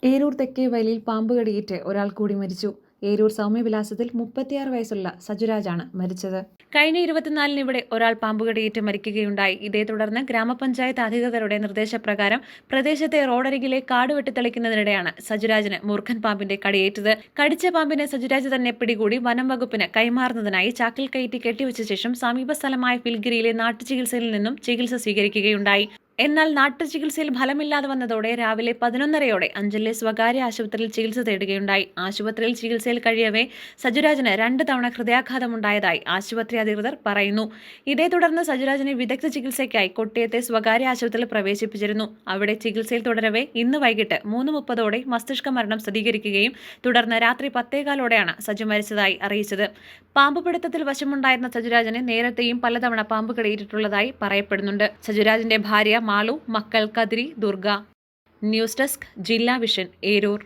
ഏരൂർ തെക്കേ വയലിൽ പാമ്പ് കടിയേറ്റ് ഒരാൾ കൂടി മരിച്ചു. ഏരൂർ സൗമ്യവിലാസത്തിൽ 36 വയസ്സുള്ള സജുരാജാണ് മരിച്ചത്. കഴിഞ്ഞ 24-ന് ഇവിടെ ഒരാൾ പാമ്പുകടിയേറ്റ് മരിക്കുകയുണ്ടായി. ഇതേ തുടർന്ന് ഗ്രാമപഞ്ചായത്ത് അധികൃതരുടെ നിർദ്ദേശപ്രകാരം പ്രദേശത്തെ റോഡരികിലെ കാട് വെട്ടിത്തെളിക്കുന്നതിനിടെയാണ് സജുരാജിന് മൂർഖൻ പാമ്പിന്റെ കടിയേറ്റത്. കടിച്ച പാമ്പിനെ സജുരാജ് തന്നെ പിടികൂടി വനം വകുപ്പിന് കൈമാറുന്നതിനായി ചാക്കിൽ കയറ്റി കെട്ടിവെച്ച ശേഷം സമീപ സ്ഥലമായ ഫിൽഗിരിയിലെ നാട്ടുചികിത്സയിൽ നിന്നും ചികിത്സ സ്വീകരിക്കുകയുണ്ടായി. എന്നാൽ നാട്ടുചികിത്സയിൽ ഫലമില്ലാതെ വന്നതോടെ രാവിലെ 11:30-ഓടെ അഞ്ചലിലെ സ്വകാര്യ ആശുപത്രിയിൽ ചികിത്സ തേടുകയുണ്ടായി. ആശുപത്രിയിൽ ചികിത്സയിൽ കഴിയവേ സജുരാജിന് 2 തവണ ഹൃദയാഘാതമുണ്ടായതായി ആശുപത്രി അധികൃതർ പറയുന്നു. ഇതേ തുടർന്ന് സജുരാജിനെ വിദഗ്ധ ചികിത്സയ്ക്കായി കൊട്ടിയത്തെ സ്വകാര്യ ആശുപത്രിയിൽ പ്രവേശിപ്പിച്ചിരുന്നു. അവിടെ ചികിത്സയിൽ തുടരവേ ഇന്ന് വൈകിട്ട് 3:30-ഓടെ മസ്തിഷ്ക മരണം സ്ഥിരീകരിക്കുകയും തുടർന്ന് രാത്രി 10:15-ഓടെയാണ് സജു മരിച്ചതായി അറിയിച്ചത്. പാമ്പ് പിടുത്തത്തിൽ വശമുണ്ടായിരുന്ന സജുരാജിനെ നേരത്തെയും പലതവണ പാമ്പ് കടിയേറ്റിട്ടുള്ളതായി പറയപ്പെടുന്നുണ്ട്. സജുരാജിന്റെ ഭാര്യ മാളു, മക്കൾ കതിരി, ദുർഗ. ന്യൂസ് ഡെസ്ക് ജില്ലാ വിഷൻ, ഏരൂർ.